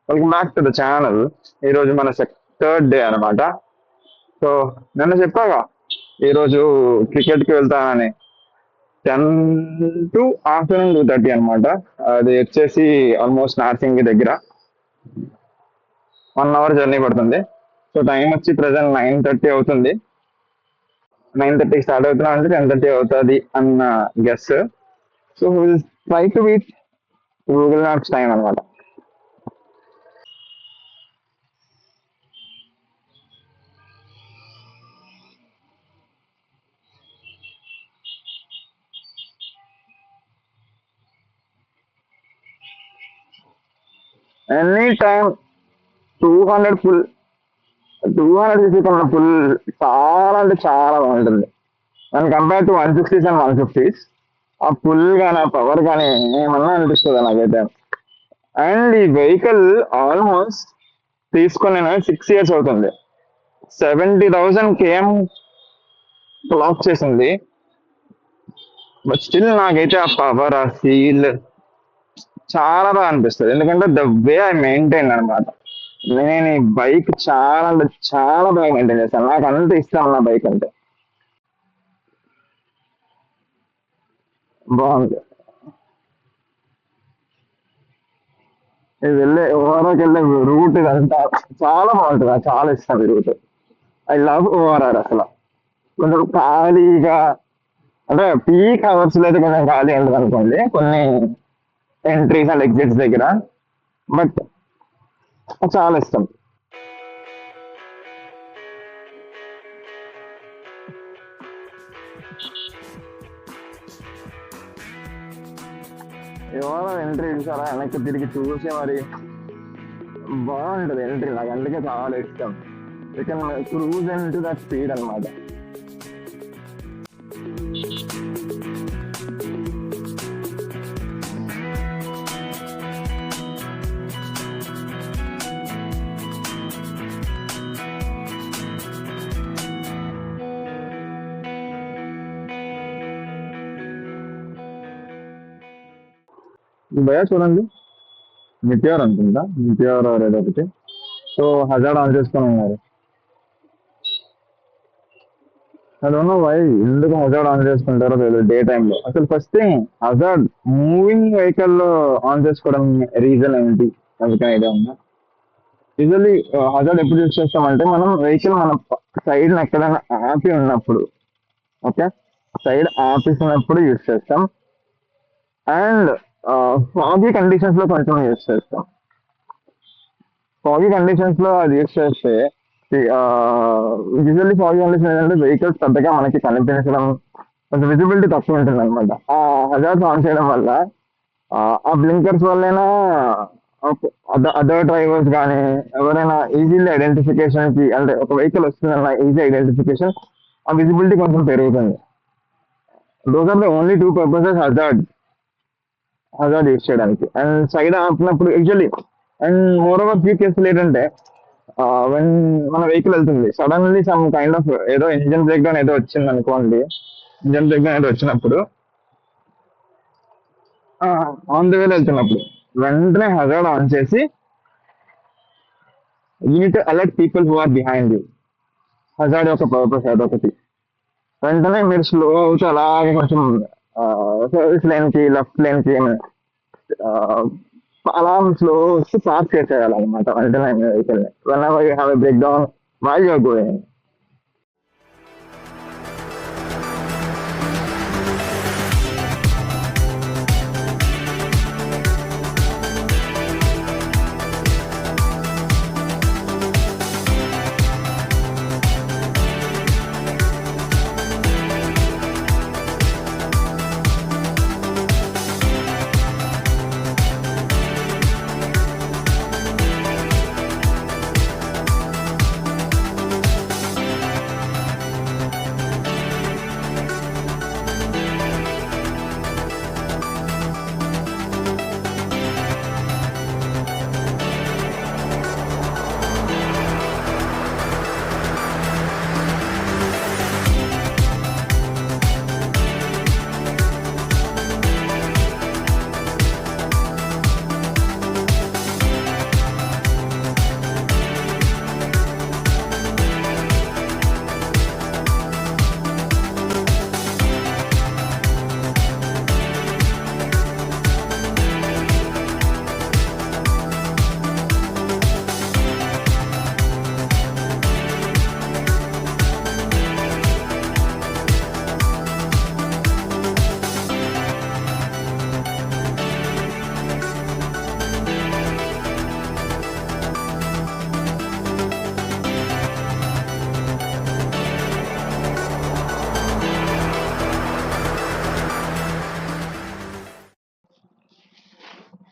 Welcome back to the channel. ఈరోజు మన third day అనమాట. సో నిన్న చెప్పాగా ఈరోజు క్రికెట్కి వెళ్తానని. 10 to afternoon 2:30 అనమాట. అది వచ్చేసి ఆల్మోస్ట్ నార్సింగ్ దగ్గర 1 hour జర్నీ పడుతుంది. సో టైం వచ్చి ప్రజెంట్ 9:30 అవుతుంది. 9:30 స్టార్ట్ అవుతున్నా అంటే 10:30 అవుతుంది అన్న guess. So will try to beat Google maps time అనమాట. ఎనీ టైం 200 ఫుల్, 200 కన్నా ఫుల్ చాలా అంటే చాలా బాగుంటుంది. And compare to 160s and 150s, ఆ ఫుల్ కానీ ఆ పవర్ కానీ ఏమన్నా అనిపిస్తుంది నాకైతే. అండ్ ఈ వెహికల్ ఆల్మోస్ట్ తీసుకొని నేను 6 years అవుతుంది. 70,000 km క్లాక్ చేసింది. బట్ స్టిల్ నాకైతే ఆ పవర్, ఆ ఫీల్ చాలా బాగా అనిపిస్తుంది. ఎందుకంటే ద వే ఐ మెయింటైన్ అనమాట. నేను ఈ బైక్ చాలా అంటే చాలా బాగా మెయింటైన్ చేస్తాను. నాకు అంత ఇష్టం నా బైక్ అంటే. బాగుంది. ఇది వెళ్ళే ఓవరాకి వెళ్ళే రూట్ ఇదంతా చాలా బాగుంటుంది. నాకు చాలా ఇష్టం ఈ రూట్. ఐ లవ్ ఓవరాల్ అసలు. కొంచెం ఖాళీగా, అంటే పీక్ అవర్స్ లో అయితే కొంచెం ఖాళీ ఉంటుంది అనుకోండి కొన్ని ఎంట్రీస్ అండ్ ఎగ్జిట్స్ దగ్గర. బట్ చాలా ఇష్టం. ఎవరో ఎంట్రీ చూసారా, వెనక్కి తిరిగి చూసి మరి బాగుంటది ఎంట్రీ. నాకు అందుకే చాలా ఇష్టం. You can cruise in to that speed అనమాట. భయ చూడండి, మిటియోర్ అనుకుంటా, మిటియోర్ ఏదో ఒకటి. సో హజార్డ్ ఆన్ చేసుకొని ఉన్నారు. ఐ డోంట్ నో వై, ఎందుకు హజార్డ్ ఆన్ చేసుకుంటారో తెలియదు డే టైంలో. అసలు first thing hazard moving vehicle లో ఆన్ చేసుకోవడం రీజన్ ఏంటి, అందుకని ఐడియా ఉందా? యూజువల్లీ హజార్డ్ ఎప్పుడు యూజ్ చేస్తామంటే మనం వెహికల్ మన సైడ్ ఎక్కడైనా ఆపి ఉన్నప్పుడు, ఓకే, సైడ్ ఆపేసినప్పుడు యూజ్ చేస్తాం. అండ్ ఫాగీ కండిషన్స్ లో కొంచెం యూజ్ చేస్తాం. ఫాగీ కండిషన్స్ లో అది యూజ్ చేస్తే యూజువల్లీ ఫాగీ కండిషన్ ఏంటంటే వెహికల్స్ పెద్దగా మనకి కనిపించడం, కొంచెం విజిబిలిటీ తక్కువ ఉంటుంది అనమాట. ఆ హజార్స్ ఆన్ చేయడం వల్ల ఆ బ్లింకర్స్ వల్లైనా అదర్ డ్రైవర్స్ కానీ ఎవరైనా ఈజీలీ ఐడెంటిఫికేషన్ కి, అంటే ఒక వెహికల్ వస్తుందన్న ఈజీ ఐడెంటిఫికేషన్, ఆ విజిబిలిటీ కొంచెం పెరుగుతుంది. Those are the only two purposes hazard use చేయడానికి. అండ్ సైడ్ ఆపినప్పుడు actually, and more over few కేసులు ఏంటంటే వెన్ మన వెహికల్ వెళ్తుంది సడన్లీ సమ్ కైండ్ ఆఫ్ ఏదో ఇంజన్ బ్రేక్ డౌన్ ఏదో వచ్చింది అనుకోండి. ఇంజన్ బ్రేక్ డౌన్ ఏదో వచ్చినప్పుడు ఆన్ ద వేలో వెళ్తున్నప్పుడు వెంటనే హజార్డ్ ఆన్ చేసి unit alert people who are behind you. Hazard యొక్క పర్పస్ అదొకటి. వెంటనే మీరు స్లో అవుతూ అలాగే కొంచెం సర్వీస్ లేన్ కి, లెఫ్ట్ లేన్ కి అలా స్లో వస్తూ పార్క్ చేసేయాలన్నమాట వెంటనే వెహికల్ ని. Whenever you have a breakdown while you're going.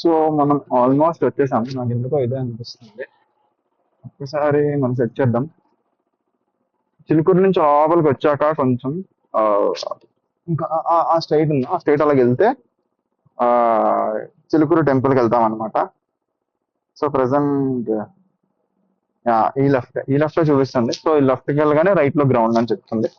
So మనం ఆల్మోస్ట్ వచ్చేసాం. నాకు ఎందుకో ఇదే అనిపిస్తుంది. ఒక్కసారి మనం సెట్ చేద్దాం. చిలుకూరు నుంచి లోపలికి వచ్చాక కొంచెం ఆ, ఇంకా ఆ స్ట్రైట్ ఉంది, ఆ స్ట్రైట్ అలాగ వెళ్తే ఆ చిలుకూరు టెంపుల్కి వెళ్తాం అనమాట. సో ప్రెసెంట్ ఈ లెఫ్ట్ లో చూపిస్తుంది. సో ఈ లెఫ్ట్ కి వెళ్ళగానే రైట్ లో గ్రౌండ్ అని చెప్తుంది.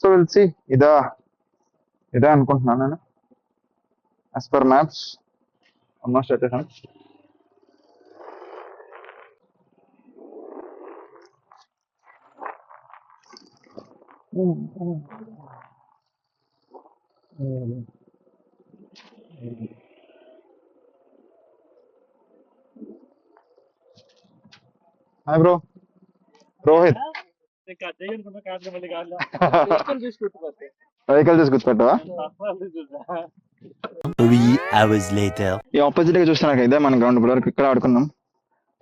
So will see. ఇదా ఇదే అనుకుంటున్నాను నేను. యాజ్ పర్ మ్యాప్స్ ఆల్మోస్ట్ వచ్చేసాను. Hi bro, Rohit. వెహికల్ చూసి గుర్తుపెట్టవా? 3 hours later. ఈ ఆపోజిట్ గా చూస్తే నాకు ఇదే మన గ్రౌండ్. ఇప్పుడు వరకు ఇక్కడ ఆడుకున్నాం.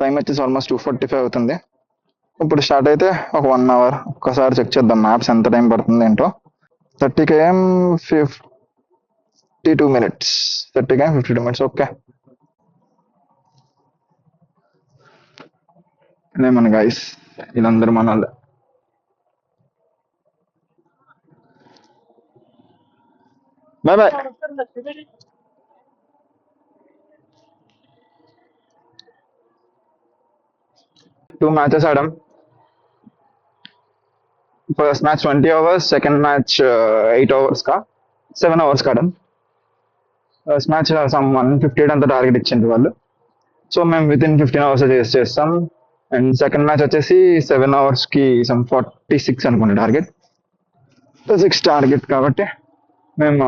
టైం వచ్చేసి ఆల్మోస్ట్ 2:45 అవుతుంది. ఇప్పుడు స్టార్ట్ అయితే ఒక 1 hour. ఒక్కసారి చెక్ చేద్దాం మ్యాప్స్ ఎంత టైం పడుతుంది ఏంటో. 30 km 52 minutes. 30 km 52 minutes. Okay. ఇదే మన గైస్, వీళ్ళందరూ మన వాళ్ళే. Bye bye. 2 matches ఆడాం. First match 20 hours, second match 8 hours కా 7 hours ఆడాం. ఫస్ట్ మ్యాచ్ సమ్ 158 అంత టార్గెట్ ఇచ్చిండ్రు వాళ్ళు. సో మేము విత్ ఇన్ 15 hours చేస్తాం. అండ్ సెకండ్ మ్యాచ్ వచ్చేసి 7 hours కి సమ్ 46 అనుకుంటా టార్గెట్. 6 టార్గెట్ కాబట్టి మేము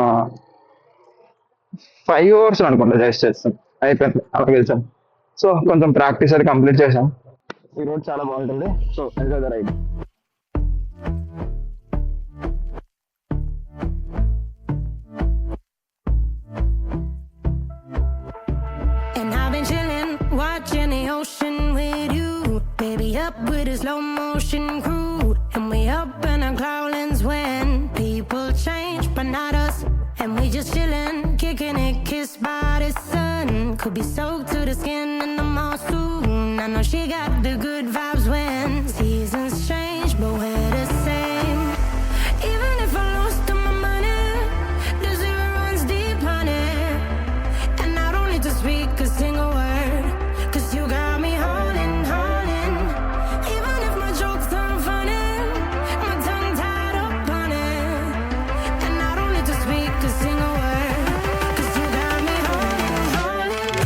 5 hours అనుకుంటా చేస్తాం. అయిపోయింది, అలా గెలిచాం. సో కొంచెం ప్రాక్టీస్ అది కంప్లీట్ చేసాం. ఈ రోడ్ చాలా బాగుంటుంది. So enjoy the ride. And I've been chillin', watching the ocean with you. Baby, up with a slow motion crew. And we up in our clouds when people change, but not us. And we just chillin', kicking it, kissed by the sun. Could be soaked to the skin in the mall soon. I know she got the good vibes when seasons change, but we're the same. Even if I lost all my money, the zero runs deep, honey. And I don't need to speak a single word, 'cause you got me holding, holding. Even if my jokes aren't funny, my tongue tied up on it. And I don't need to speak a single word, 'cause you got me holding, holding.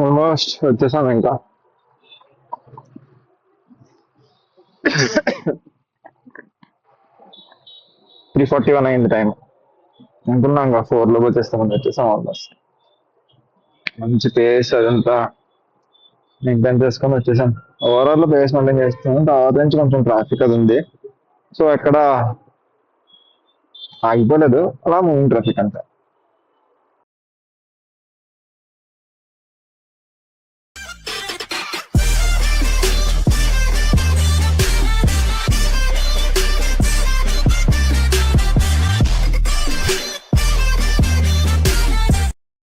Almost వచ్చేసాం ఇంకా. 3:41 అయింది time. అనుకున్నాం ఇంకా 4 లోపు వచ్చేస్తామని, వచ్చేసాం almost. మంచి face అదంతా maintain చేసుకొని వచ్చేసాం. ఓవరాల్ పేస్ మెయింటైన్ చేస్తాం. తర్వాత నుంచి కొంచెం ట్రాఫిక్ అది ఉంది, సో ఎక్కడ ఆగిపోలేదు, అలా మూవింగ్ ట్రాఫిక్ అంతే.